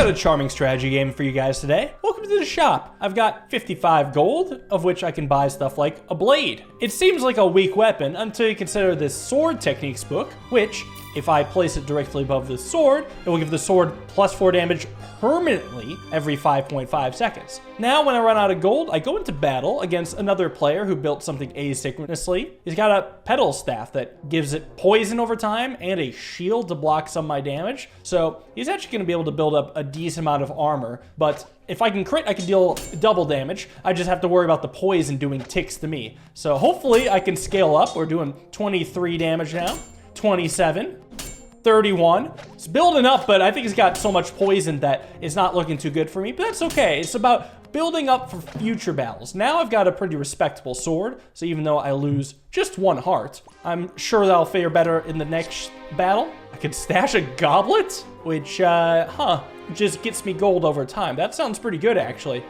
got a charming strategy game for you guys today. Welcome to the shop. I've got 55 gold, of which I can buy stuff like a blade. It seems like a weak weapon until you consider this sword techniques book, which, if I place it directly above the sword, it will give the sword +4 damage permanently every 5.5 seconds. Now, when I run out of gold, I go into battle against another player who built something asynchronously. He's got a pedal staff that gives it poison over time and a shield to block some of my damage. So he's actually going to be able to build up a decent amount of armor, but if I can crit, I can deal double damage. I just have to worry about the poison doing ticks to me. So hopefully I can scale up. We're doing 23 damage now, 27. 31. It's building up, but I think it's got so much poison that it's not looking too good for me, but that's okay. It's about building up for future battles. Now I've got a pretty respectable sword, so even though I lose just 1 heart, I'm sure that I'll fare better in the next battle. I could stash a goblet, which, just gets me gold over time. That sounds pretty good, actually.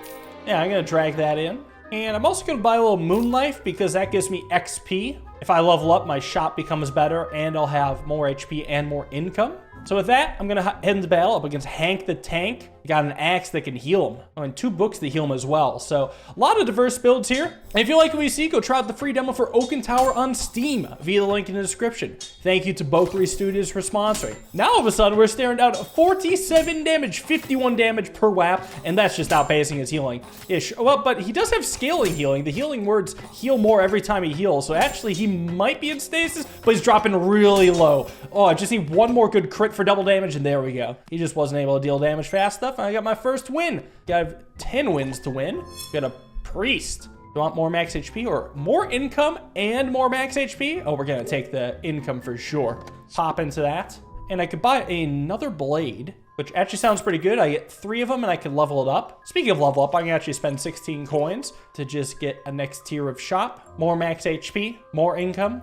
Yeah, I'm gonna drag that in. And I'm also gonna buy a little moon life because that gives me XP. If I level up, my shop becomes better and I'll have more HP and more income. So with that, I'm gonna head into battle up against Hank the Tank. Got an axe that can heal him, and 2 books that heal him as well. So a lot of diverse builds here. And if you like what you see, go try out the free demo for Oaken Tower on Steam via the link in the description. Thank you to Bokery Studios for sponsoring. Now all of a sudden, we're staring down 47 damage, 51 damage per WAP, and that's just outpacing his healing-ish. Well, but he does have scaling healing. The healing words heal more every time he heals, so actually he might be in stasis, but he's dropping really low. Oh, I just need 1 more good crit for double damage, and there we go. He just wasn't able to deal damage fast enough. I got my first win. Got 10 wins to win. Got a priest. Do you want more max HP or more income and more max HP? Oh, we're gonna take the income for sure. Pop into that. And I could buy another blade, which actually sounds pretty good. I get 3 of them and I can level it up. Speaking of level up, I can actually spend 16 coins to just get a next tier of shop. More max HP, more income,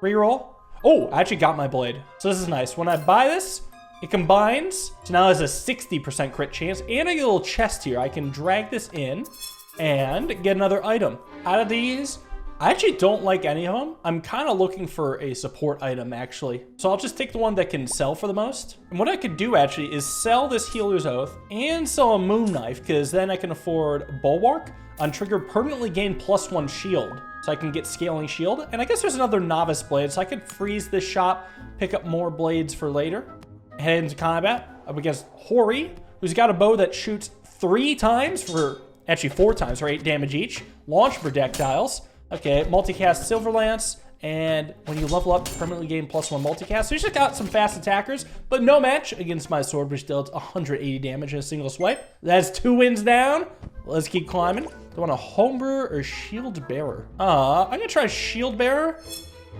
reroll. Oh, I actually got my blade. So this is nice. When I buy this, it combines, so now there's a 60% crit chance, and I get a little chest here. I can drag this in and get another item. Out of these, I actually don't like any of them. I'm kind of looking for a support item, actually. So I'll just take the one that can sell for the most. And what I could do, actually, is sell this Healer's Oath and sell a Moon Knife, because then I can afford Bulwark. On trigger, permanently gain +1 shield. So I can get scaling shield. And I guess there's another novice blade, so I could freeze this shop, pick up more blades for later. Head into combat up against Hori, who's got a bow that shoots 3 times actually 4 times for 8 damage each. Launch projectiles. Okay, multicast Silver Lance, and when you level up, permanently gain +1 multicast. So he's just got some fast attackers, but no match against my sword, which deals 180 damage in a single swipe. That's 2 wins down. Let's keep climbing. Do I want a Homebrewer or Shield Bearer? I'm gonna try Shield Bearer.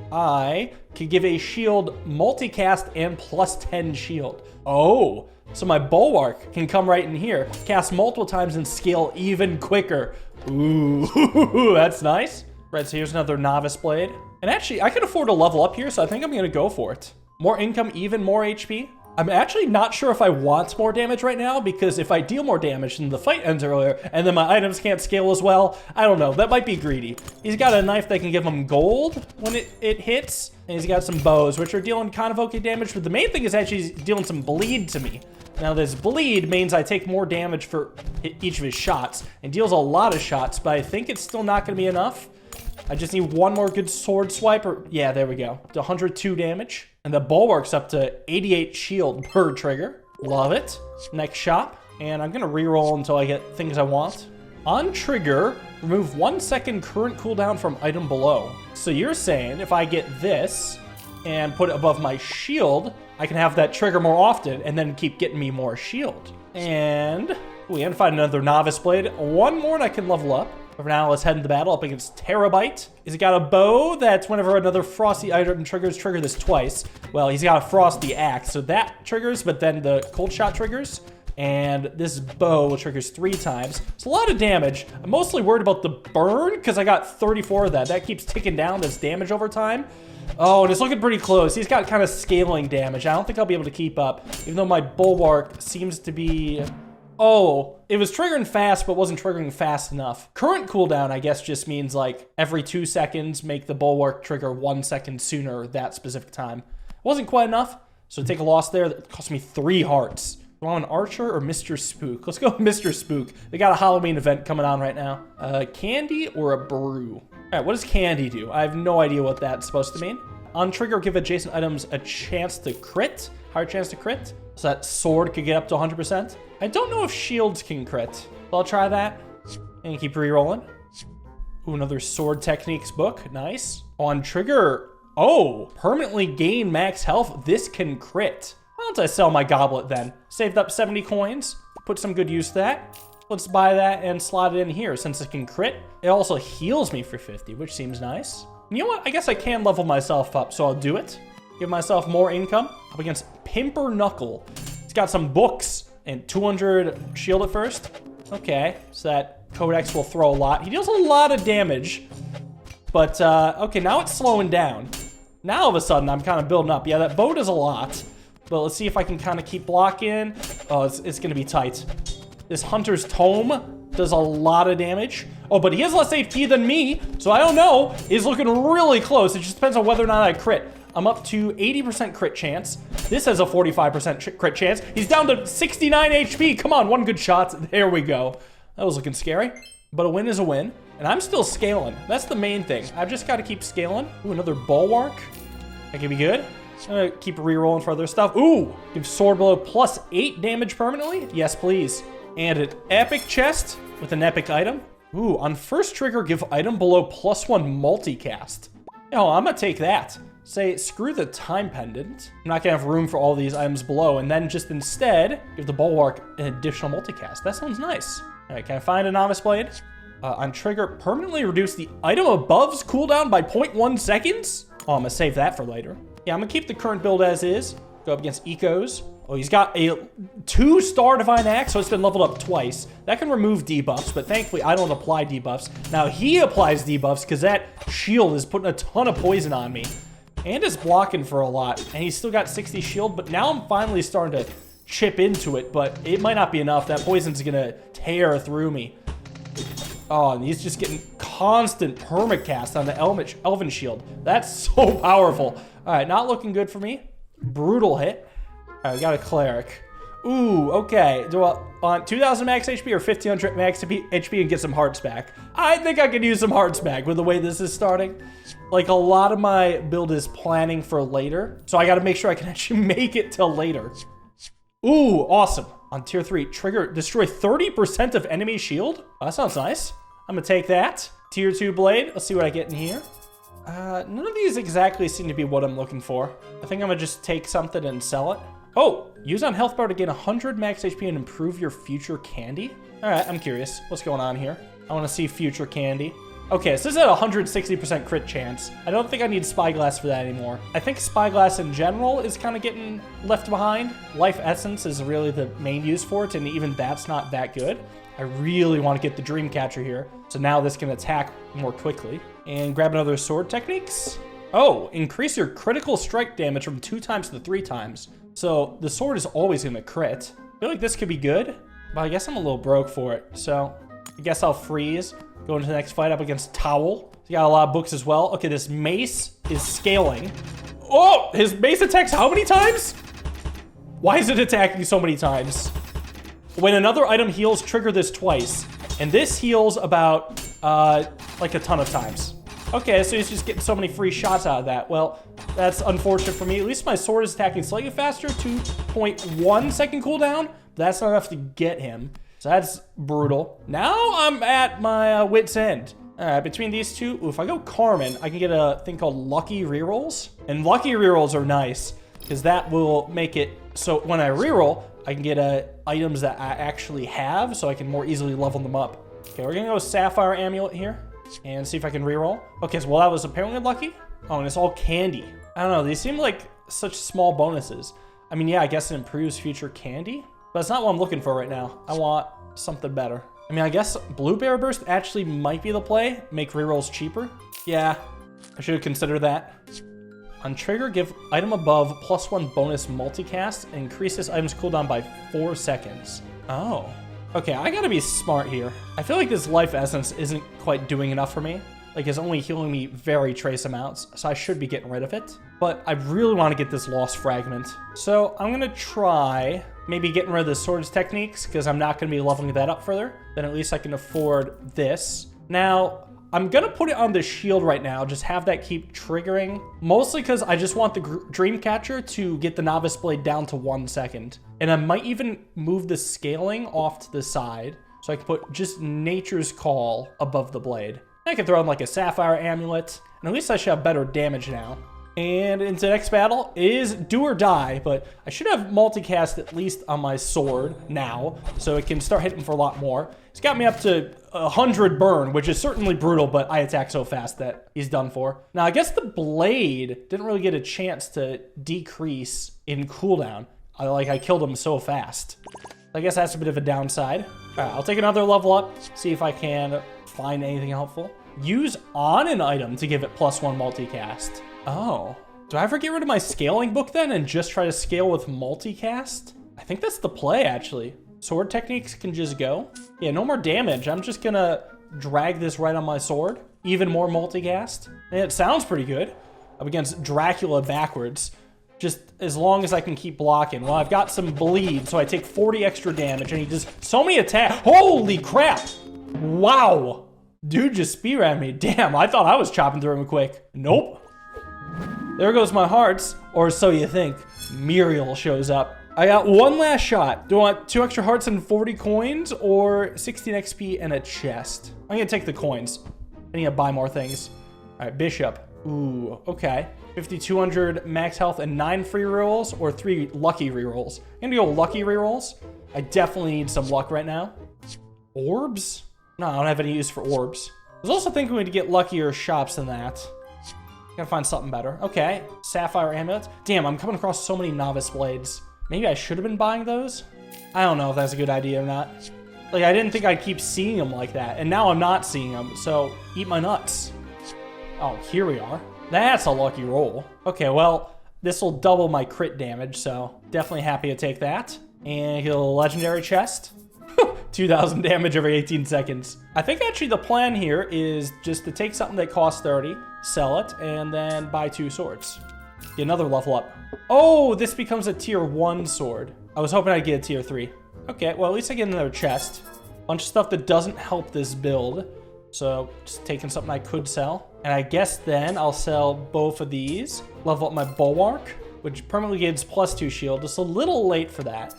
I can give a shield multicast and +10 shield. Oh, so my Bulwark can come right in here, cast multiple times and scale even quicker. Ooh, that's nice. Right, so here's another Novice Blade. And actually, I can afford to level up here, so I think I'm gonna go for it. More income, even more HP. I'm actually not sure if I want more damage right now, because if I deal more damage, then the fight ends earlier, and then my items can't scale as well. I don't know, that might be greedy. He's got a knife that can give him gold when it hits, and he's got some bows, which are dealing kind of okay damage, but the main thing is actually he's dealing some bleed to me. Now this bleed means I take more damage for each of his shots, and deals a lot of shots, but I think it's still not gonna be enough. I just need 1 more good sword swipe, or yeah, there we go. 102 damage. And the Bulwark's up to 88 shield per trigger. Love it. Next shop. And I'm gonna reroll until I get things I want. On trigger, remove 1 second current cooldown from item below. So you're saying if I get this and put it above my shield, I can have that trigger more often and then keep getting me more shield. And we can find another Novice Blade. 1 more and I can level up. For now, let's head into battle up against Terabyte. He's got a bow that's whenever another frosty item triggers, trigger this twice. Well, he's got a frosty axe, so that triggers, but then the cold shot triggers. And this bow triggers 3 times. It's a lot of damage. I'm mostly worried about the burn, because I got 34 of that. That keeps ticking down this damage over time. Oh, and it's looking pretty close. He's got kind of scaling damage. I don't think I'll be able to keep up, even though my Bulwark seems to be... Oh, it was triggering fast, but wasn't triggering fast enough. Current cooldown, I guess, just means like every 2 seconds, make the Bulwark trigger 1 second sooner that specific time. Wasn't quite enough, so take a loss there. That cost me 3 hearts. Do I want an Archer or Mr. Spook? Let's go with Mr. Spook. They got a Halloween event coming on right now. Candy or a brew? All right, what does candy do? I have no idea what that's supposed to mean. On trigger, give adjacent items a chance to crit. Higher chance to crit. So that sword could get up to 100%. I don't know if shields can crit. So I'll try that. And keep re-rolling. Ooh, another sword techniques book. Nice. On trigger, oh, permanently gain max health. This can crit. Why don't I sell my goblet then? Saved up 70 coins. Put some good use to that. Let's buy that and slot it in here. Since it can crit, it also heals me for 50, which seems nice. You know what? I guess I can level myself up, so I'll do it. Give myself more income. Up against Pimper Knuckle. He's got some books and 200 shield at first. Okay, so that Codex will throw a lot. He deals a lot of damage. But, okay, now it's slowing down. Now, all of a sudden, I'm kind of building up. Yeah, that bow does a lot. But let's see if I can kind of keep blocking. Oh, it's going to be tight. This Hunter's Tome does a lot of damage. Oh, but he has less HP than me, so I don't know. He's looking really close. It just depends on whether or not I crit. I'm up to 80% crit chance. This has a 45% crit chance. He's down to 69 HP. Come on, one good shot. There we go. That was looking scary. But a win is a win. And I'm still scaling. That's the main thing. I've just got to keep scaling. Ooh, another Bulwark. That could be good. I'm going to keep re-rolling for other stuff. Ooh, give Sword Blow plus 8 damage permanently. Yes, please. And an epic chest with an epic item. Ooh, on first trigger, give item below +1 multicast. Oh, I'm going to take that. Say, screw the time pendant. I'm not going to have room for all these items below. And then just instead, give the Bulwark an additional multicast. That sounds nice. All right, can I find a Novice Blade? On trigger, permanently reduce the item above's cooldown by 0.1 seconds? Oh, I'm going to save that for later. Yeah, I'm going to keep the current build as is. Go up against Ecos. Oh, he's got a 2-star Divine Axe, so it's been leveled up twice. That can remove debuffs, but thankfully I don't apply debuffs. Now he applies debuffs because that shield is putting a ton of poison on me. And is blocking for a lot. And he's still got 60 shield, but now I'm finally starting to chip into it, but it might not be enough. That poison's going to tear through me. Oh, and he's just getting constant permacast on the Elven Shield. That's so powerful. All right, not looking good for me. Brutal hit. All right, we got a Cleric. Ooh, okay. Do I want 2,000 max HP or 1,500 max HP and get some hearts back? I think I could use some hearts back with the way this is starting. Like, a lot of my build is planning for later, so I got to make sure I can actually make it till later. Ooh, awesome. On tier 3, trigger, destroy 30% of enemy shield. Oh, that sounds nice. I'm going to take that. Tier 2 blade. Let's see what I get in here. None of these exactly seem to be what I'm looking for. I think I'm going to just take something and sell it. Oh, use on health bar to gain 100 max HP and improve your future candy. All right, I'm curious. What's going on here? I want to see future candy. Okay, so this is at 160% crit chance. I don't think I need Spyglass for that anymore. I think Spyglass in general is kind of getting left behind. Life Essence is really the main use for it, and even that's not that good. I really want to get the Dreamcatcher here, so now this can attack more quickly. And grab another sword techniques. Oh, increase your critical strike damage from 2 times to 3 times. So the sword is always going to crit. I feel like this could be good, but I guess I'm a little broke for it. So I guess I'll freeze. Go into the next fight up against Towel. He's got a lot of books as well. Okay, this mace is scaling. Oh, his mace attacks how many times? Why is it attacking so many times? When another item heals, trigger this twice. And this heals about, like a ton of times. Okay, so he's just getting so many free shots out of that. Well, that's unfortunate for me. At least my sword is attacking slightly faster. 2.1 second cooldown. That's not enough to get him. So that's brutal. Now I'm at my wit's end. All right, between these two, ooh, if I go Carmen, I can get a thing called Lucky Rerolls. And Lucky Rerolls are nice because that will make it so when I reroll, I can get items that I actually have so I can more easily level them up. Okay, we're gonna go Sapphire Amulet here and see if I can reroll. Okay, so well, that was apparently lucky. Oh, and it's all candy. I don't know, these seem like such small bonuses. I mean, yeah, I guess it improves future candy, but it's not what I'm looking for right now. I want something better. I mean, I guess Blueberry Burst actually might be the play. Make rerolls cheaper. Yeah, I should have considered that. On trigger, give item above +1 bonus multicast and increase this item's cooldown by 4 seconds. Oh. Okay, I gotta be smart here. I feel like this life essence isn't quite doing enough for me. Like, it's only healing me very trace amounts, so I should be getting rid of it. But I really want to get this lost fragment. So I'm gonna try maybe getting rid of the swords techniques because I'm not going to be leveling that up further. Then at least I can afford this. Now, I'm going to put it on the shield right now, just have that keep triggering. Mostly because I just want the Dreamcatcher to get the Novice Blade down to 1 second. And I might even move the scaling off to the side so I can put just Nature's Call above the blade. I can throw in like a Sapphire Amulet, and at least I should have better damage now. And into the next battle is Do or Die, but I should have multicast at least on my sword now, so it can start hitting for a lot more. It's got me up to 100 burn, which is certainly brutal, but I attack so fast that he's done for. Now, I guess the blade didn't really get a chance to decrease in cooldown. I killed him so fast. I guess that's a bit of a downside. All right, I'll take another level up, see if I can find anything helpful. Use on an item to give it +1 multicast. Oh, do I ever get rid of my scaling book then and just try to scale with multicast? I think that's the play, actually. Sword techniques can just go. Yeah, no more damage. I'm just gonna drag this right on my sword. Even more multicast. And it sounds pretty good. Up against Dracula backwards. Just as long as I can keep blocking. Well, I've got some bleed, so I take 40 extra damage, and he does so many attacks. Holy crap! Wow! Dude just spear-rammed me. Damn, I thought I was chopping through him quick. Nope. There goes my hearts, or so you think. Muriel shows up. I got one last shot. Do I want 2 extra hearts and 40 coins, or 16 XP and a chest? I'm gonna take the coins. I need to buy more things. All right, Bishop. Ooh, okay. 5,200 max health and 9 free rerolls, or 3 lucky rerolls. I'm gonna go lucky rerolls. I definitely need some luck right now. Orbs? No, I don't have any use for orbs. I was also thinking we'd get luckier shops than that. Gotta find something better. Okay, Sapphire Amulet. Damn, I'm coming across so many Novice Blades. Maybe I should have been buying those? I don't know if that's a good idea or not. Like, I didn't think I'd keep seeing them like that, and now I'm not seeing them, so eat my nuts. Oh, here we are. That's a lucky roll. Okay, well, this will double my crit damage, so definitely happy to take that. And get a legendary chest. 2,000 damage every 18 seconds. I think actually the plan here is just to take something that costs 30, sell it, and then buy 2 swords. Get another level up. Oh, this becomes a tier 1 sword. I was hoping I'd get a tier 3. Okay, well, at least I get another chest. Bunch of stuff that doesn't help this build. So just taking something I could sell. And I guess then I'll sell both of these. Level up my Bulwark, which permanently gives +2 shield. Just a little late for that.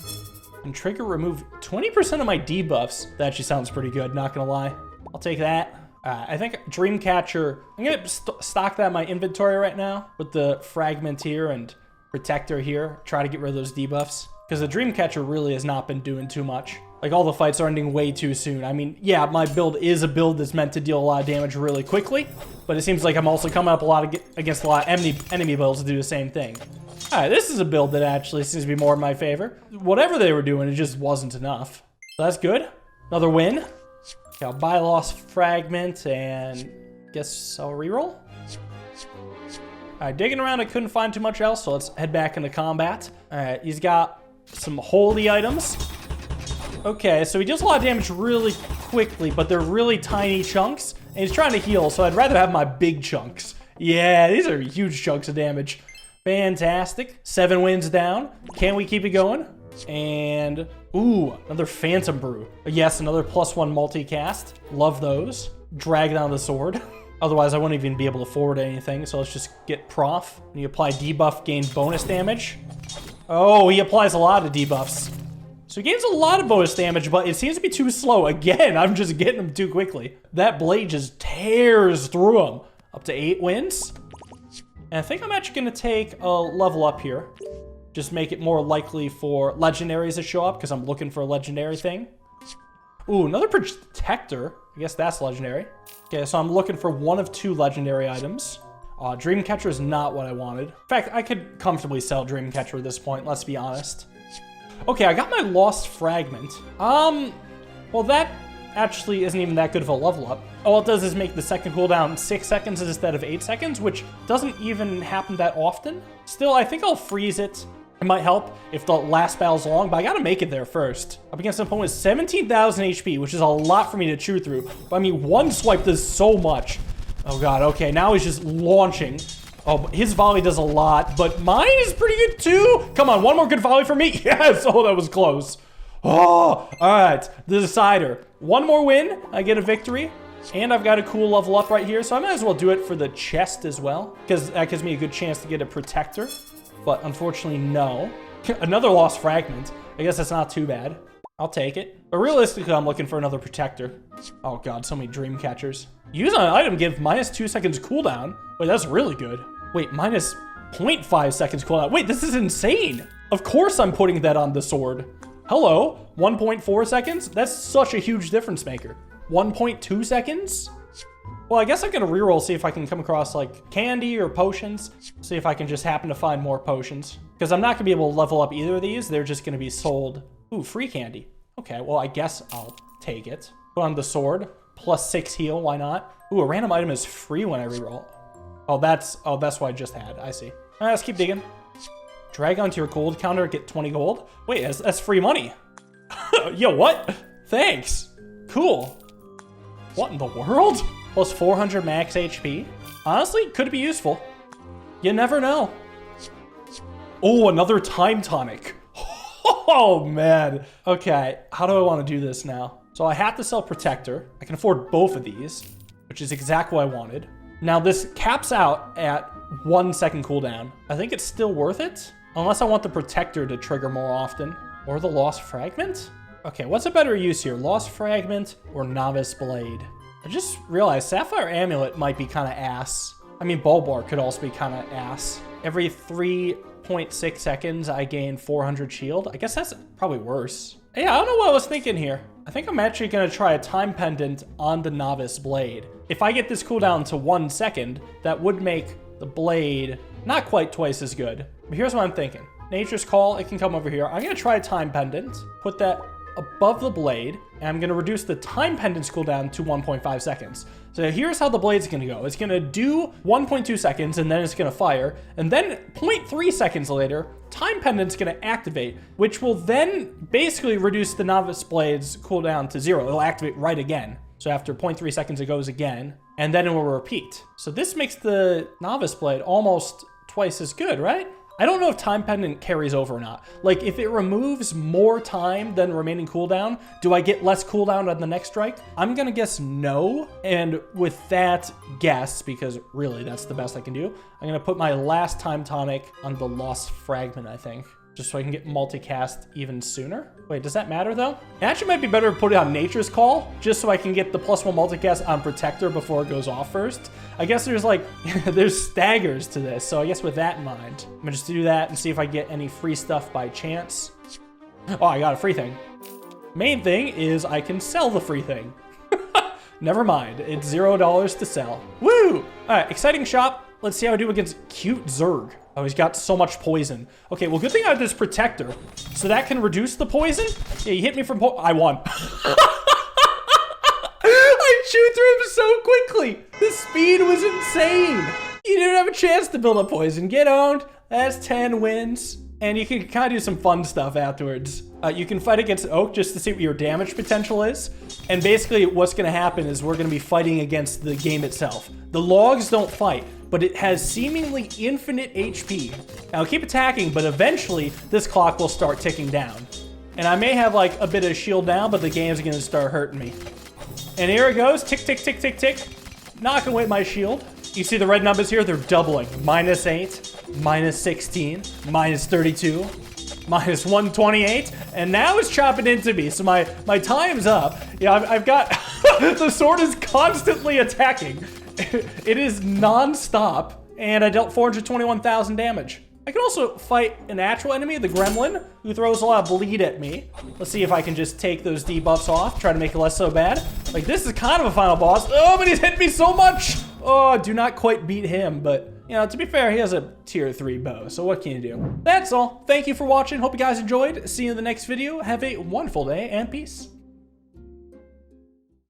And trigger remove 20% of my debuffs. That actually sounds pretty good, not gonna lie. I'll take that. I think Dreamcatcher, I'm gonna stock that in my inventory right now with the Fragment here and Protector here. Try to get rid of those debuffs. Because the Dreamcatcher really has not been doing too much. Like, all the fights are ending way too soon. I mean, yeah, my build is a build that's meant to deal a lot of damage really quickly, but it seems like I'm also coming up against a lot of enemy builds to do the same thing. All right, this is a build that actually seems to be more in my favor. Whatever they were doing, it just wasn't enough. So that's good. Another win. Okay, I'll buy Lost Fragment and guess I'll reroll. All right, digging around, I couldn't find too much else, so let's head back into combat. All right, he's got some holy items. Okay, so he deals a lot of damage really quickly, but they're really tiny chunks, and he's trying to heal, so I'd rather have my big chunks. Yeah, these are huge chunks of damage. Fantastic. 7 wins down. Can we keep it going? And, ooh, another Phantom Brew. Yes, another +1 multicast. Love those. Drag down the sword. Otherwise, I wouldn't even be able to forward anything, so let's just get Prof. And you apply debuff, gain bonus damage. Oh, he applies a lot of debuffs. So he gains a lot of bonus damage, but it seems to be too slow. Again, I'm just getting him too quickly. That blade just tears through him. Up to 8 wins. And I think I'm actually going to take a level up here. Just make it more likely for legendaries to show up, because I'm looking for a legendary thing. Ooh, another Protector. I guess that's legendary. Okay, so I'm looking for 1 of 2 legendary items. Dreamcatcher is not what I wanted. In fact, I could comfortably sell Dreamcatcher at this point, let's be honest. Okay, I got my Lost Fragment. Well, that actually isn't even that good of a level up. All it does is make the second cooldown 6 seconds instead of 8 seconds, which doesn't even happen that often. Still, I think I'll freeze it. It might help if the last battle's long, but I gotta make it there first. Up against an opponent with 17,000 HP, which is a lot for me to chew through. But I mean, one swipe does so much. Oh god, okay, now he's just launching. Oh, his volley does a lot, but mine is pretty good too. Come on, one more good volley for me. Yes, oh, that was close. Oh, all right, the decider. One more win, I get a victory. And I've got a cool level up right here, so I might as well do it for the chest as well, because that gives me a good chance to get a protector. But unfortunately, no. Another lost fragment. I guess that's not too bad. I'll take it. But realistically, I'm looking for another protector. Oh god, so many dream catchers. Use on an item, give -2 seconds cooldown. Wait, that's really good. Wait, minus 0.5 seconds cooldown. Wait, this is insane. Of course I'm putting that on the sword. Hello, 1.4 seconds? That's such a huge difference maker. 1.2 seconds? Well, I guess I'm gonna reroll, see if I can come across like candy or potions. See if I can just happen to find more potions. Because I'm not gonna be able to level up either of these. They're just gonna be sold. Ooh, free candy. Okay, well, I guess I'll take it. Put on the sword, +6 heal, why not? Ooh, a random item is free when I reroll. Oh, that's what I just had, I see. All right, let's keep digging. Drag onto your gold counter, get 20 gold. Wait, that's free money. Yo, what? Thanks. Cool. What in the world? Plus 400 max HP. Honestly, could be useful. You never know. Oh, another time tonic. Oh, man. Okay, how do I want to do this now? So I have to sell Protector. I can afford both of these, which is exactly what I wanted. Now this caps out at 1 second cooldown. I think it's still worth it, unless I want the Protector to trigger more often. Or the Lost Fragment? Okay, what's a better use here? Lost Fragment or Novice Blade? I just realized Sapphire Amulet might be kind of ass. I mean, Bulbar could also be kind of ass. Every 3.6 seconds, I gain 400 shield. I guess that's probably worse. Yeah, I don't know what I was thinking here. I think I'm actually going to try a time pendant on the Novice Blade. If I get this cooldown to 1 second, that would make the blade not quite twice as good. But here's what I'm thinking. Nature's Call, it can come over here. I'm going to try a time pendant, put that above the blade, and I'm going to reduce the time pendant's cooldown to 1.5 seconds. So here's how the blade's going to go. It's going to do 1.2 seconds, and then it's going to fire, and then 0.3 seconds later, time pendant's going to activate, which will then basically reduce the Novice Blade's cooldown to 0. It'll activate right again. So after 0.3 seconds, it goes again, and then it will repeat. So this makes the Novice Blade almost twice as good, right? I don't know if time pendant carries over or not. Like, if it removes more time than remaining cooldown, do I get less cooldown on the next strike? I'm gonna guess no. And with that guess, because really that's the best I can do, I'm gonna put my last time tonic on the Lost Fragment, I think. Just so I can get multicast even sooner. Wait, does that matter though? It actually might be better to put it on Nature's Call, just so I can get the +1 multicast on Protector before it goes off first. I guess there's like, there's staggers to this, so I guess with that in mind, I'm gonna just do that and see if I get any free stuff by chance. Oh, I got a free thing. Main thing is I can sell the free thing. Never mind, it's $0 to sell. Woo! All right, exciting shop. Let's see how I do against Cute Zerg. Oh, he's got so much poison. Okay, well, good thing I have this Protector. So that can reduce the poison? Yeah, he hit me from I won. I chewed through him so quickly. The speed was insane. You didn't have a chance to build up poison. Get owned. That's 10 wins. And you can kind of do some fun stuff afterwards. You can fight against Oak just to see what your damage potential is. And basically what's going to happen is we're going to be fighting against the game itself. The logs don't fight, but it has seemingly infinite HP. Now I'll keep attacking, but eventually this clock will start ticking down. And I may have like a bit of shield down, but the game's going to start hurting me. And here it goes. Tick, tick, tick, tick, tick. Knocking away my shield. You see the red numbers here? They're doubling. -8, -16, -32, -128, and now it's chopping into me. So my time's up. Yeah, I've got the sword is constantly attacking. It is non-stop, and I dealt 421,000 damage. I can also fight an actual enemy, the Gremlin, who throws a lot of bleed at me. Let's see if I can just take those debuffs off, try to make it less so bad. Like, this is kind of a final boss. Oh, but he's hit me so much! Oh, do not quite beat him, but, you know, to be fair, he has a tier 3 bow, so what can you do? That's all. Thank you for watching. Hope you guys enjoyed. See you in the next video. Have a wonderful day, and peace.